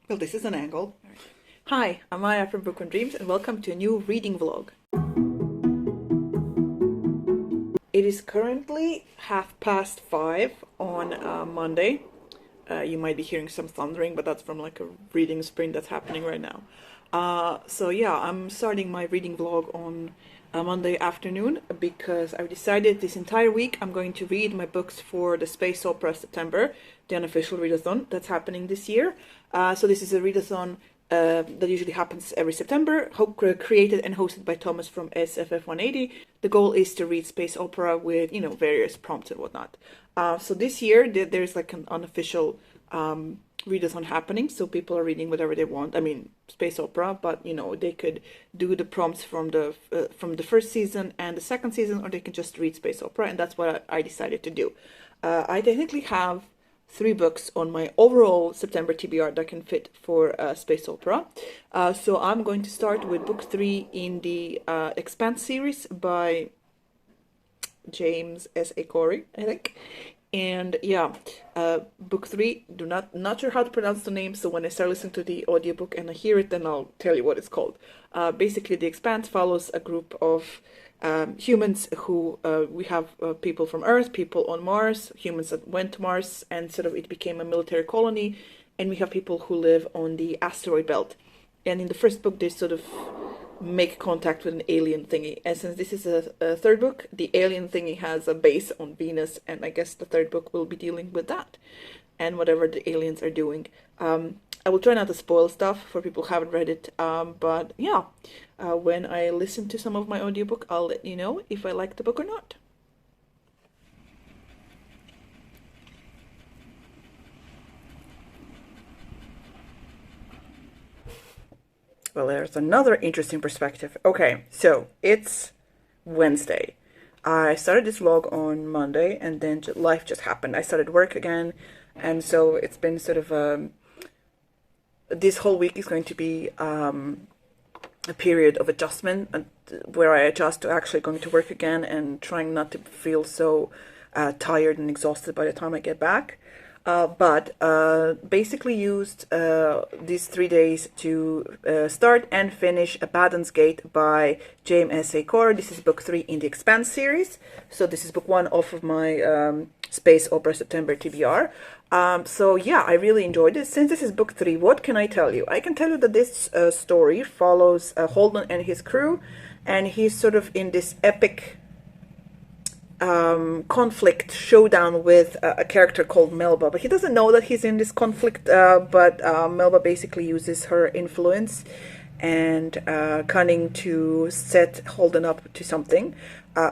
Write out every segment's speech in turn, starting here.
Well, this is an angle. Hi, I'm Maya from Book and Dreams, and welcome to a new reading vlog. It is currently 5:30 on Monday. You might be hearing some thundering, but that's from like a reading sprint that's happening right now. So yeah, I'm starting my reading vlog on Monday afternoon because I've decided this entire week I'm going to read my books for the Space Opera September, the unofficial readathon that's happening this year. So this is a readathon that usually happens every September, created and hosted by Thomas from SFF 180. The goal is to read space opera with, various prompts and whatnot. So this year there's like an unofficial readathon happening, so people are reading whatever they want. I mean, space opera, but they could do the prompts from the first season and the second season, or they can just read space opera, and that's what I decided to do. I technically have 3 books on my overall September TBR that can fit for space opera. So I'm going to start with book 3 in the Expanse series by James S. Acor, I think. And yeah, book 3, not sure how to pronounce the name, so when I start listening to the audiobook and I hear it, then I'll tell you what it's called. Basically, the Expanse follows a group of humans who we have people from Earth, people on Mars, humans that went to Mars, and sort of it became a military colony, and we have people who live on the asteroid belt. And in the first book, they sort of make contact with an alien thingy. And since this is a third book, the alien thingy has a base on Venus, and I guess the third book will be dealing with that and whatever the aliens are doing. I will try not to spoil stuff for people who haven't read it, but yeah, when I listen to some of my audiobook, I'll let you know if I like the book or not. Well, there's another interesting perspective. Okay, so it's Wednesday. I started this vlog on Monday, and then life just happened. I started work again, and so it's been sort of this whole week is going to be a period of adjustment, where I adjust to actually going to work again and trying not to feel so tired and exhausted by the time I get back. But basically used these 3 days to start and finish Abaddon's Gate by James S. Acor. This is book 3 in the Expanse series. So this is book 1 off of my Space Opera September TBR. So yeah, I really enjoyed it. Since this is book 3, what can I tell you? I can tell you that this story follows Holden and his crew, and he's sort of in this epic conflict showdown with a character called Melba, but he doesn't know that he's in this conflict, but Melba basically uses her influence and cunning to set Holden up to something,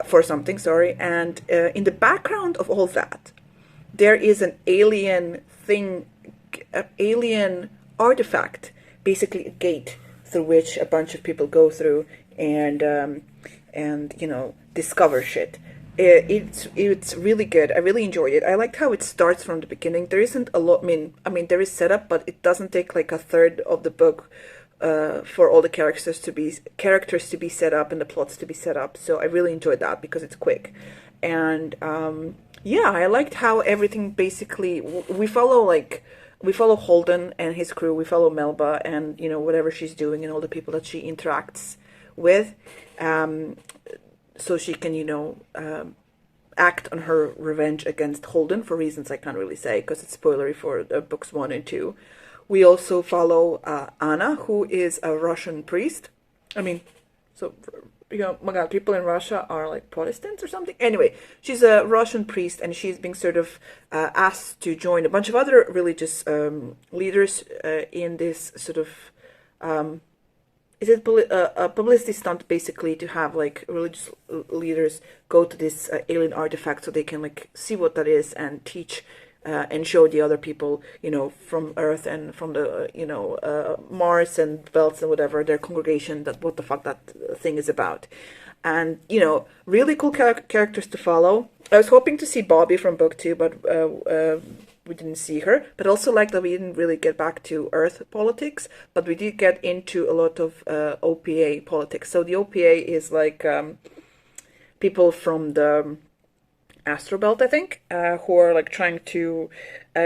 for something, sorry, and in the background of all that, there is an alien thing, an alien artifact, basically a gate through which a bunch of people go through and discover shit. It's really good. I really enjoyed it. I liked how it starts from the beginning. There isn't a lot. I mean, there is setup, but it doesn't take like a third of the book for all the characters to be set up and the plots to be set up. So I really enjoyed that because it's quick, and yeah, I liked how everything basically we follow Holden and his crew. We follow Melba and whatever she's doing and all the people that she interacts with. So she can, act on her revenge against Holden for reasons I can't really say because it's spoilery for books 1 and 2. We also follow Anna, who is a Russian priest. I mean, so, my God, people in Russia are like Protestants or something. Anyway, she's a Russian priest, and she's being sort of asked to join a bunch of other religious leaders in this sort of is it a publicity stunt basically to have like religious leaders go to this alien artifact so they can like see what that is and teach and show the other people, from Earth and from the Mars and belts and whatever, their congregation, that what the fuck that thing is about. And really cool characters to follow. I was hoping to see Bobby from book 2, but we didn't see her, but also like that we didn't really get back to Earth politics, but we did get into a lot of OPA politics. So the OPA is like people from the Astrobelt, I think, who are like trying to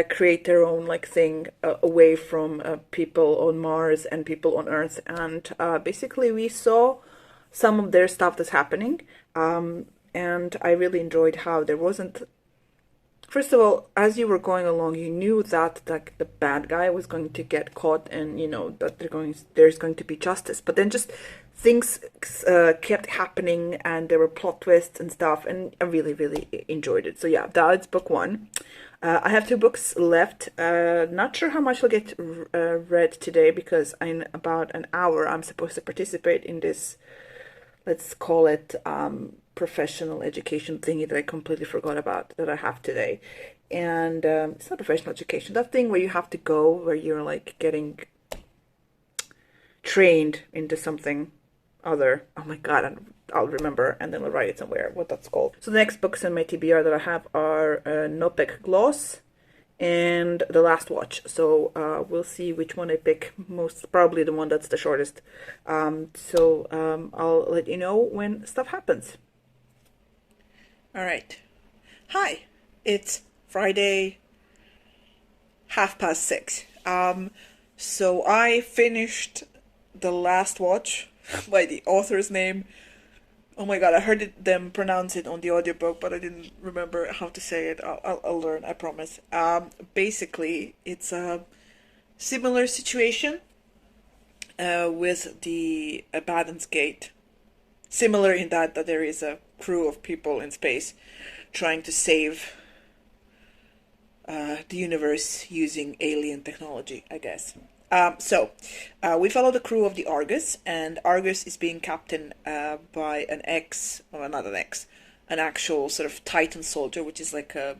create their own like thing away from people on Mars and people on Earth. And basically, we saw some of their stuff that's happening. And I really enjoyed how there wasn't. First of all, as you were going along, you knew that like the bad guy was going to get caught, and you know that there's going to be justice. But then just things kept happening, and there were plot twists and stuff, and I really, really enjoyed it. So yeah, that's book one. I have 2 books left. Not sure how much I'll get read today because in about an hour I'm supposed to participate in this, let's call it professional education thingy that I completely forgot about that I have today. And it's not professional education, that thing where you have to go, where you're like getting trained into something other. Oh my god, I'll remember and then I'll write it somewhere what that's called. So the next books in my TBR that I have are Nopek Gloss and The Last Watch. So we'll see which one I pick. Most probably the one that's the shortest. I'll let you know when stuff happens. All right. Hi. It's Friday, 6:30. So I finished The Last Watch by the author's name. Oh my god, I heard them pronounce it on the audiobook, but I didn't remember how to say it. I'll learn, I promise. Basically, it's a similar situation with the Abaddon's Gate. Similar in that there is a crew of people in space trying to save the universe using alien technology, I guess. We follow the crew of the Argus, and Argus is being captained by an actual sort of Titan soldier, which is like a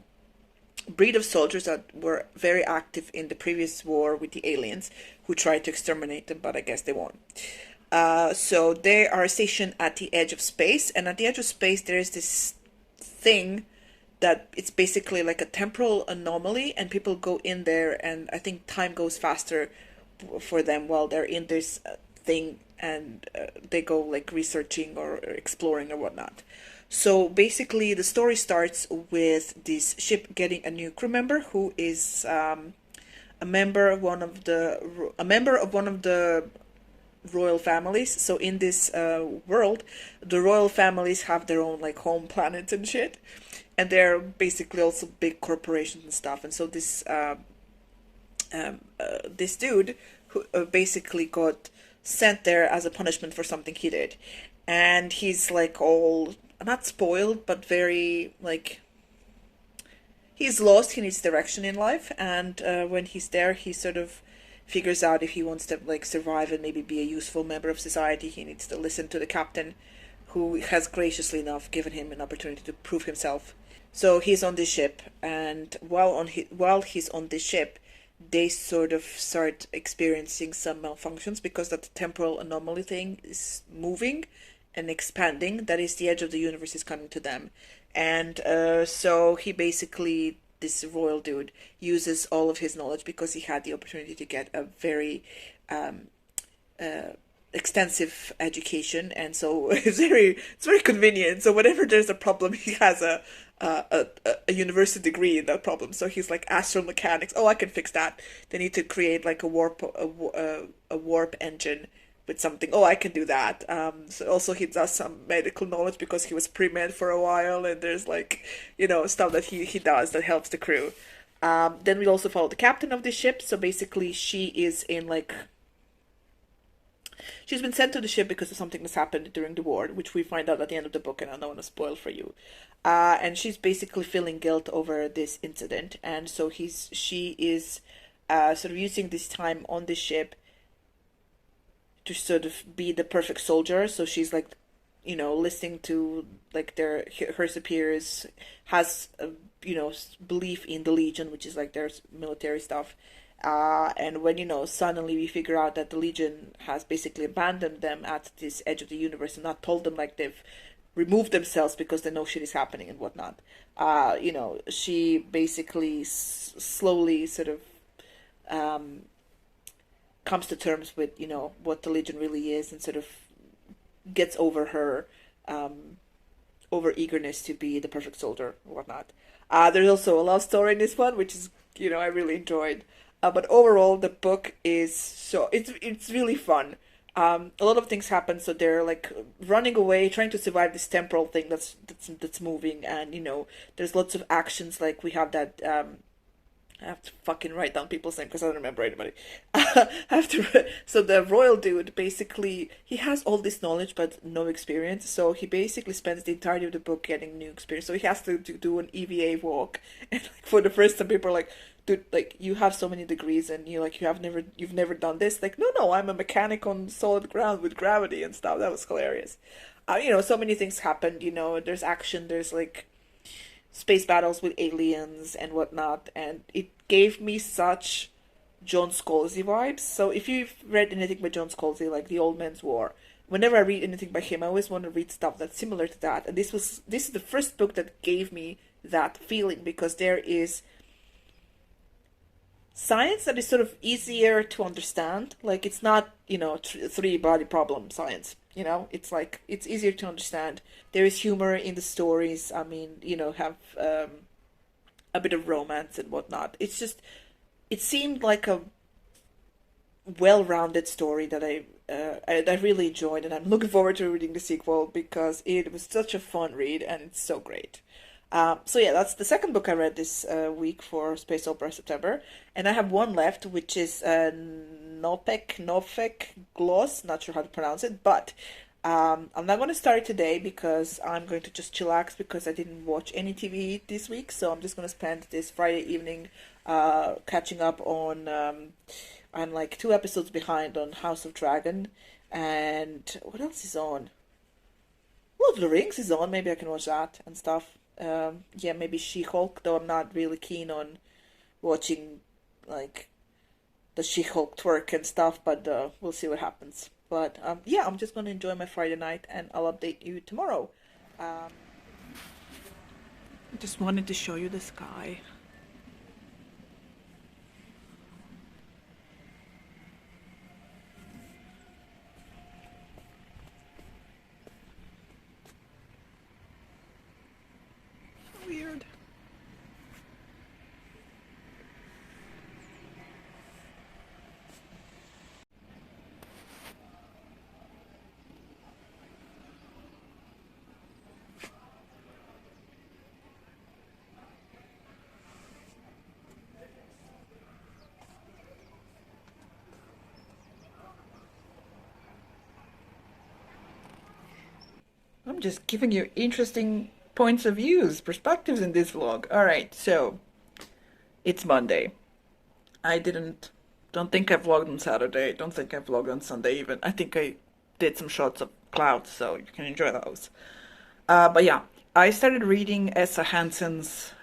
breed of soldiers that were very active in the previous war with the aliens, who tried to exterminate them, but I guess they won. So they are stationed at the edge of space, and at the edge of space there is this thing that it's basically like a temporal anomaly, and people go in there, and I think time goes faster for them while they're in this thing, and they go like researching or exploring or whatnot. So basically the story starts with this ship getting a new crew member who is a member of one of the royal families. So in this world, the royal families have their own like home planets and shit, and they're basically also big corporations and stuff. And so this dude who basically got sent there as a punishment for something he did, and he's like all not spoiled, but very like he's lost. He needs direction in life, and when he's there, he sort of figures out if he wants to like survive and maybe be a useful member of society, he needs to listen to the captain, who has graciously enough given him an opportunity to prove himself. So he's on this ship, and while he's on this ship, they sort of start experiencing some malfunctions because that temporal anomaly thing is moving and expanding. That is, the edge of the universe is coming to them, and so he basically, this royal dude, uses all of his knowledge because he had the opportunity to get a very extensive education, and so it's very convenient. So whenever there's a problem, he has a university degree in that problem. So he's like astromechanics. Oh, I can fix that. They need to create like a warp engine with something. Oh, I can do that. So also he does some medical knowledge because he was pre-med for a while, and there's like, stuff that he does that helps the crew. Then we also follow the captain of the ship. So basically she's been sent to the ship because of something that's happened during the war, which we find out at the end of the book, and I don't want to spoil for you. And she's basically feeling guilt over this incident, and so she is sort of using this time on the ship to sort of be the perfect soldier. So she's like, listening to like her superiors, has belief in the Legion, which is like their military stuff. And when suddenly we figure out that the Legion has basically abandoned them at this edge of the universe and not told them, like they've removed themselves because they know shit is happening and whatnot. She basically slowly sort of comes to terms with what the Legion really is, and sort of gets over her over eagerness to be the perfect soldier or whatnot. There's also a love story in this one, which is, I really enjoyed. But overall, the book is it's really fun. A lot of things happen, so they're like running away, trying to survive this temporal thing that's moving, and there's lots of actions. Like we have that. I have to fucking write down people's names because I don't remember anybody. I have to. So the royal dude basically he has all this knowledge but no experience. So he basically spends the entirety of the book getting new experience. So he has to do an EVA walk, and like for the first time, people are like, "Dude, like you have so many degrees, and you've never done this." Like, no, I'm a mechanic on solid ground with gravity and stuff. That was hilarious. So many things happened. There's action. There's like space battles with aliens and whatnot, and it gave me such John Scalzi vibes. So if you've read anything by John Scalzi, like The Old Man's War, whenever I read anything by him, I always want to read stuff that's similar to that. And this is the first book that gave me that feeling, because there is science that is sort of easier to understand. Like it's not, three body problem science. It's like it's easier to understand. There is humor in the stories. I mean, have a bit of romance and whatnot. It seemed like a well-rounded story that I really enjoyed, and I'm looking forward to reading the sequel because it was such a fun read and it's so great. So yeah, that's the second book I read this week for Space Opera September, and I have one left, which is Nofek Gloss. Not sure how to pronounce it, but I'm not going to start it today because I'm going to just chillax because I didn't watch any TV this week. So I'm just going to spend this Friday evening catching up on. I'm like 2 episodes behind on House of Dragon, and what else is on? Lord of the Rings is on. Maybe I can watch that and stuff. Yeah, maybe She-Hulk, though I'm not really keen on watching like the She-Hulk twerk and stuff, but we'll see what happens. But yeah, I'm just gonna enjoy my Friday night, and I'll update you tomorrow. I just wanted to show you the sky. Weird. I'm just giving you interesting points of views, perspectives in this vlog. All right, so it's Monday. I don't think I vlogged on Saturday. Don't think I vlogged on Sunday even. I think I did some shots of clouds, so you can enjoy those. But yeah, I started reading Essa Hansen's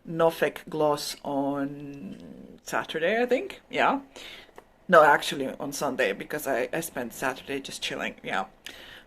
Nofek Gloss on Saturday, I think. Yeah. No, actually on Sunday, because I spent Saturday just chilling. Yeah.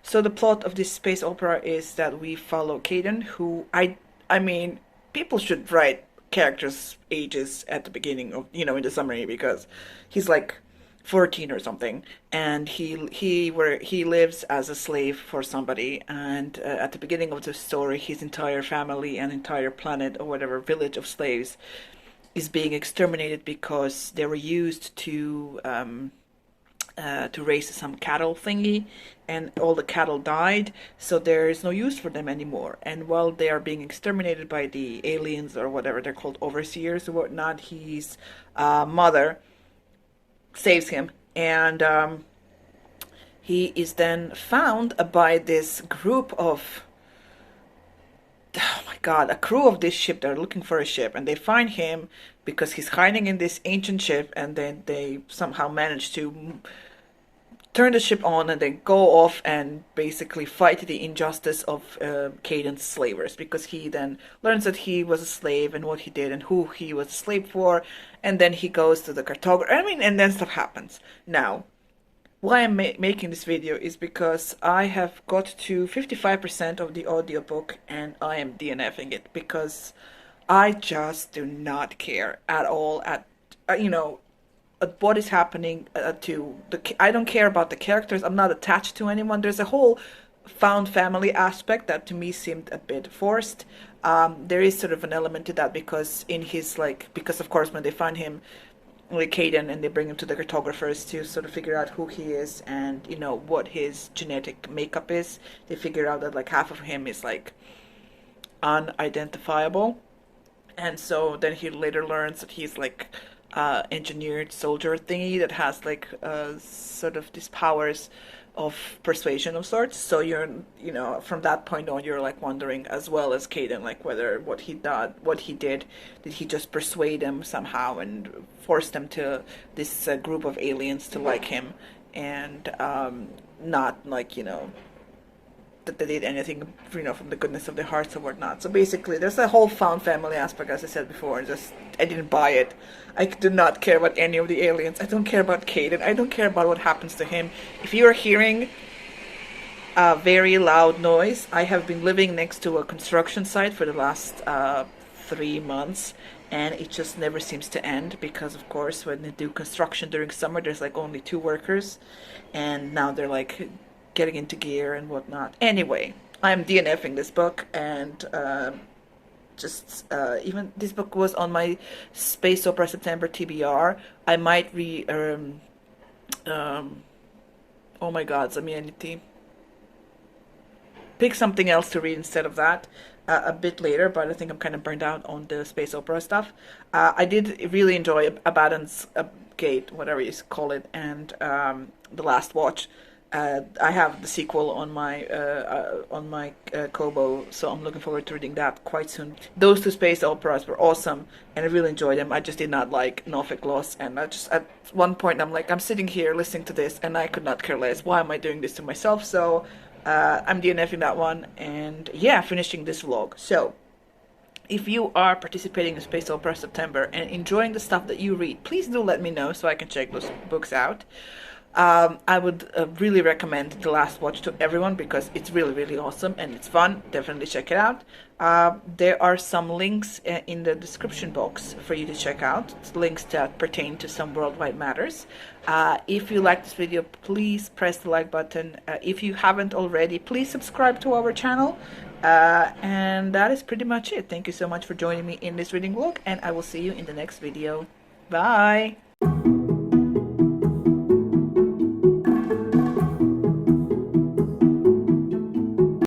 So the plot of this space opera is that we follow Caden, who I mean, people should write characters' ages at the beginning of, in the summary, because he's like 14 or something, and he lives as a slave for somebody, and at the beginning of the story, his entire family and entire planet or whatever village of slaves is being exterminated because they were used to raise some cattle thingy, and all the cattle died, so there is no use for them anymore. And while they are being exterminated by the aliens or whatever they're called, overseers or whatnot, his mother saves him, and he is then found by this group of, oh my god, a crew of this ship. They're looking for a ship, and they find him because he's hiding in this ancient ship, and then they somehow manage to turn the ship on and then go off and basically fight the injustice of Caden's slavers, because he then learns that he was a slave and what he did and who he was a slave for, and then he goes to the cartographer. I mean, and then stuff happens. Now, why I'm making this video is because I have got to 55% of the audiobook and I am DNFing it because I just do not care at all at what is happening to the. I don't care about the characters. I'm not attached to anyone. There's a whole found family aspect that to me seemed a bit forced. There is sort of an element to that because in his like, because of course when they find him with Caden and they bring him to the cartographers to sort of figure out who he is and you know what his genetic makeup is, they figure out that like half of him is like unidentifiable, and so then he later learns that he's like engineered soldier thingy that has like sort of these powers of persuasion of sorts. So you're, you know, from that point on, you're like wondering as well as Caden, like whether what he did he just persuade them somehow and force them to this group of aliens to like him, and not like, you know, that they did anything, you know, from the goodness of their hearts or whatnot. So basically, there's a whole found family aspect, as I said before. And just, I didn't buy it. I do not care about any of the aliens. I don't care about Caden. I don't care about what happens to him. If you are hearing a very loud noise, I have been living next to a construction site for the last 3 months, and it just never seems to end because, of course, when they do construction during summer, there's like only 2 workers, and now they're like getting into gear and whatnot. Anyway, I'm DNFing this book, and even this book was on my Space Opera September TBR. I might oh my god, so I need to pick something else to read instead of that a bit later, but I think I'm kind of burned out on the space opera stuff. I did really enjoy Abaddon's Gate, whatever you call it, and The Last Watch. I have the sequel on my Kobo, so I'm looking forward to reading that quite soon. Those 2 space operas were awesome, and I really enjoyed them. I just did not like Norfolk Lost, and I just, at one point, I'm like, I'm sitting here listening to this, and I could not care less. Why am I doing this to myself? So I'm DNFing that one, and yeah, finishing this vlog. So if you are participating in Space Opera September and enjoying the stuff that you read, please do let me know so I can check those books out. I would really recommend The Last Watch to everyone because it's really, really awesome and it's fun. Definitely check it out. There are some links in the description box for you to check out. It's links that pertain to some worldwide matters. If you like this video, please press the like button. If you haven't already, please subscribe to our channel. And that is pretty much it. Thank you so much for joining me in this reading vlog, and I will see you in the next video. Bye!